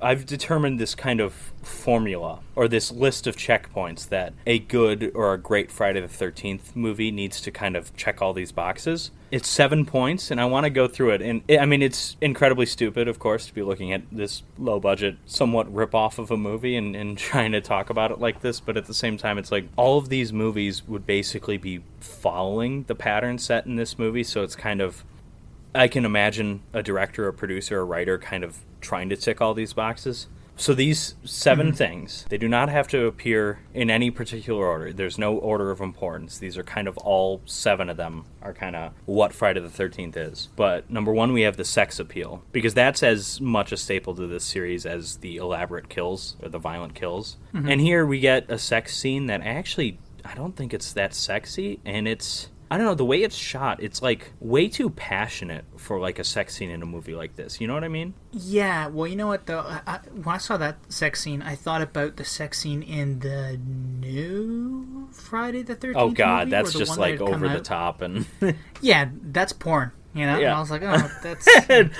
I've determined this kind of formula or this list of checkpoints that a good or a great Friday the 13th movie needs to kind of check all these boxes. It's 7 points, and I want to go through it. And I mean, it's incredibly stupid, of course, to be looking at this low-budget, somewhat rip-off of a movie and trying to talk about it like this. But at the same time, it's like all of these movies would basically be following the pattern set in this movie. So it's kind of, I can imagine a director, a producer, a writer kind of trying to tick all these boxes. So these 7 things, they do not have to appear in any particular order. There's no order of importance. These are kind of all 7 of them are kind of what Friday the 13th is. But number 1, we have the sex appeal, because that's as much a staple to this series as the elaborate kills or the violent kills. And here we get a sex scene that actually, I don't think it's that sexy, and it's, I don't know, the way it's shot, it's like way too passionate for like a sex scene in a movie like this. You know what I mean? Yeah, well, you know what, though? When I saw that sex scene, I thought about the sex scene in the new Friday the 13th Oh, God, movie, that's or the just one like that had come over the out. top. And Yeah, that's porn, you know? Yeah. And I was like, oh, that's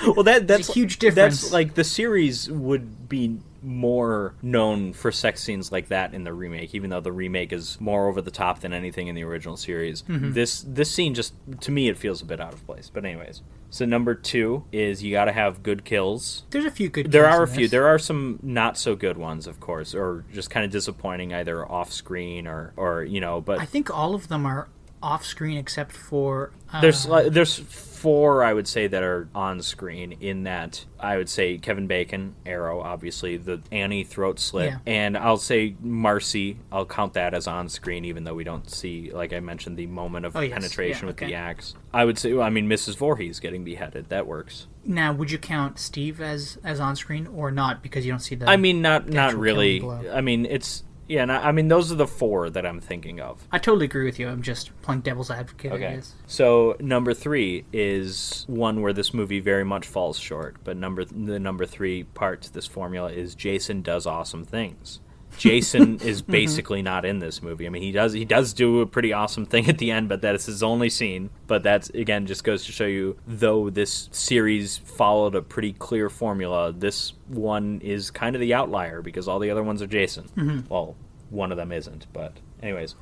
well, that's a huge difference. That's like the series would be more known for sex scenes like that in the remake, even though the remake is more over the top than anything in the original series. This scene just, to me, it feels a bit out of place. But anyways, so number 2 is you got to have good kills. There's a few good There kills are a in few. this. There are some not so good ones, of course, or just kind of disappointing, either off screen or you know. But I think all of them are off screen except for there's 4, I would say, that are on screen. In that, I would say Kevin Bacon, Arrow, obviously, the Annie throat slit, Yeah. and I'll say Marcy. I'll count that as on screen, even though we don't see, like I mentioned, the moment of yes. penetration Yeah, with okay. the axe. I would say, well, I mean, Mrs. Voorhees getting beheaded. That works. Now, would you count Steve as on screen or not, because you don't see the I mean, not actual really. killing blow? I mean, it's yeah. I mean, those are the 4 that I'm thinking of. I totally agree with you. I'm just playing devil's advocate. I Okay. guess. So number 3 is one where this movie very much falls short. But the number 3 part to this formula is Jason does awesome things. Jason is basically not in this movie. I mean, he does do a pretty awesome thing at the end, but that is his only scene. But that's, again, just goes to show you, though this series followed a pretty clear formula, this one is kind of the outlier because all the other ones are Jason. Well, one of them isn't, but anyways.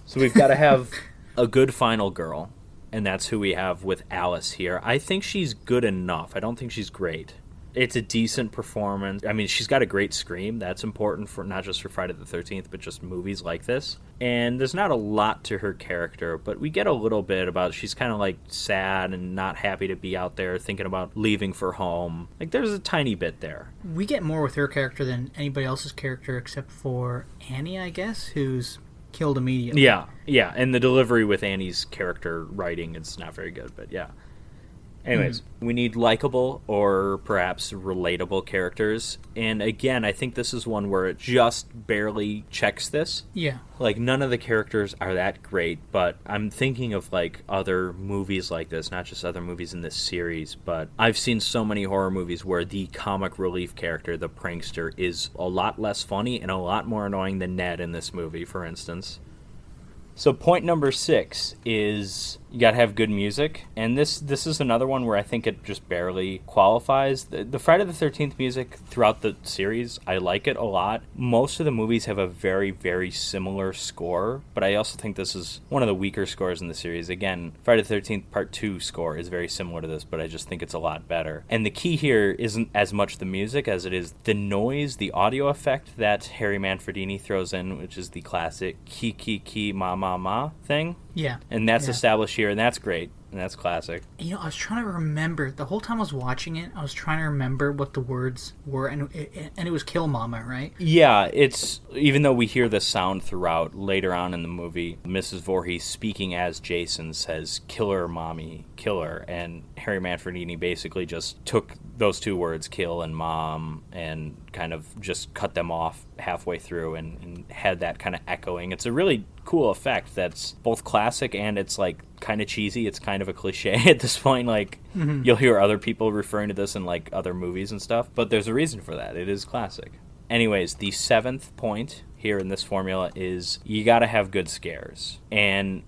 So we've got to have a good final girl, and that's who we have with Alice here. I think she's good enough. I don't think she's great. It's a decent performance. I mean, she's got a great scream. That's important for not just for Friday the 13th, but just movies like this. And there's not a lot to her character, but we get a little bit about she's kind of like sad and not happy to be out there, thinking about leaving for home. Like, there's a tiny bit there. We get more with her character than anybody else's character except for Annie, I guess, who's killed immediately. Yeah. And the delivery with Annie's character writing is not very good, but yeah. Anyways, we need likable or perhaps relatable characters. And again, I think this is one where it just barely checks this. Yeah. Like, none of the characters are that great, but I'm thinking of, like, other movies like this, not just other movies in this series, but I've seen so many horror movies where the comic relief character, the prankster, is a lot less funny and a lot more annoying than Ned in this movie, for instance. So point number 6 is you got to have good music. And this is another one where I think it just barely qualifies. The Friday the 13th music throughout the series, I like it a lot. Most of the movies have a very, very similar score, but I also think this is one of the weaker scores in the series. Again, Friday the 13th Part 2 score is very similar to this, but I just think it's a lot better. And the key here isn't as much the music as it is the noise, the audio effect that Harry Manfredini throws in, which is the classic ki ki ki ma ma ma thing. Yeah. And that's Yeah. established here, and that's great, and that's classic. You know, I was trying to remember, the whole time I was watching it, I was trying to remember what the words were, and it was Kill Mama, right? Yeah, it's, even though we hear the sound throughout, later on in the movie, Mrs. Voorhees speaking as Jason says, "Killer, mommy, killer," and Harry Manfredini basically just took those 2 words, kill and mom, and kind of just cut them off halfway through and had that kind of echoing. It's a really cool effect that's both classic and it's like kind of cheesy. It's kind of a cliche at this point. Like, you'll hear other people referring to this in like other movies and stuff, but there's a reason for that. It is classic. Anyways, the 7th point here in this formula is you got to have good scares. And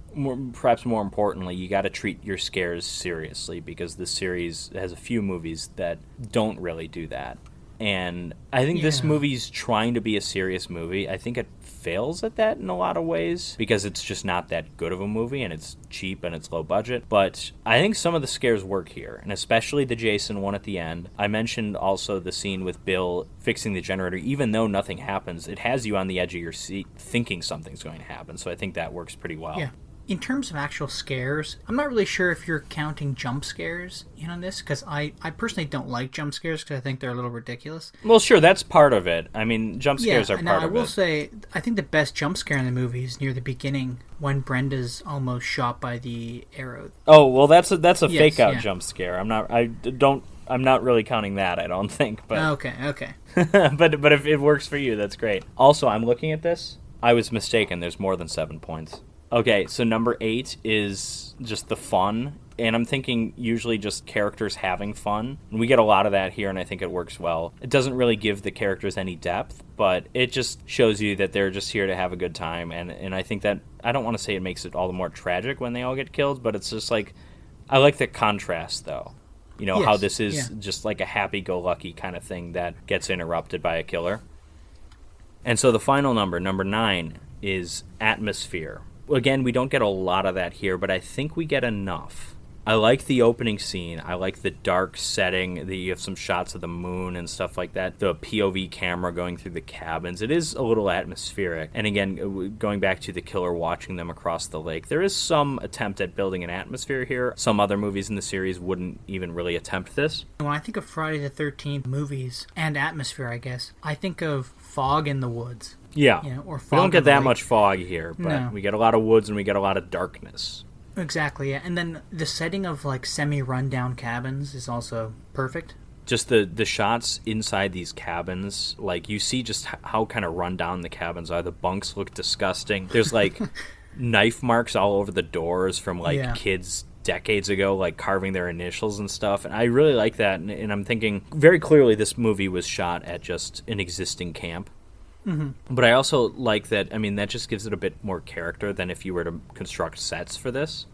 perhaps more importantly, you got to treat your scares seriously, because this series has a few movies that don't really do that. And I think this movie's trying to be a serious movie. I think it fails at that in a lot of ways because it's just not that good of a movie, and it's cheap and it's low budget. But I think some of the scares work here, and especially the Jason one at the end. I mentioned also the scene with Bill fixing the generator. Even though nothing happens, it has you on the edge of your seat thinking something's going to happen. So I think that works pretty well. Yeah. In terms of actual scares, I'm not really sure if you're counting jump scares in on this, because I personally don't like jump scares because I think they're a little ridiculous. Well, sure, that's part of it. I mean, jump scares are part of it. I will say, I think the best jump scare in the movie is near the beginning when Brenda's almost shot by the arrow. Oh, well, that's a fake out jump scare. I'm not really counting that, I don't think. But Okay. but if it works for you, that's great. Also, I'm looking at this. I was mistaken. There's more than 7 points. Okay, so number 8 is just the fun, and I'm thinking usually just characters having fun. And we get a lot of that here, and I think it works well. It doesn't really give the characters any depth, but it just shows you that they're just here to have a good time, and I think that, I don't want to say it makes it all the more tragic when they all get killed, but it's just like, I like the contrast, though. You know, how this is just like a happy-go-lucky kind of thing that gets interrupted by a killer. And so the final number 9, is atmosphere. Again, we don't get a lot of that here, but I think we get enough. I like the opening scene. I like the dark setting. You have some shots of the moon and stuff like that. The POV camera going through the cabins. It is a little atmospheric. And again, going back to the killer watching them across the lake, there is some attempt at building an atmosphere here. Some other movies in the series wouldn't even really attempt this. When I think of Friday the 13th movies and atmosphere, I guess, I think of fog in the woods. Yeah. You know, or fog we don't get that lake. much fog here, but we get a lot of woods and we get a lot of darkness. Exactly, yeah. And then the setting of like semi-rundown cabins is also perfect. Just the shots inside these cabins, like you see just how kind of run down the cabins are. The bunks look disgusting. There's like knife marks all over the doors from like kids decades ago, like carving their initials and stuff. And I really like that. And I'm thinking very clearly this movie was shot at just an existing camp. Mm-hmm. But I also like that, I mean, that just gives it a bit more character than if you were to construct sets for this.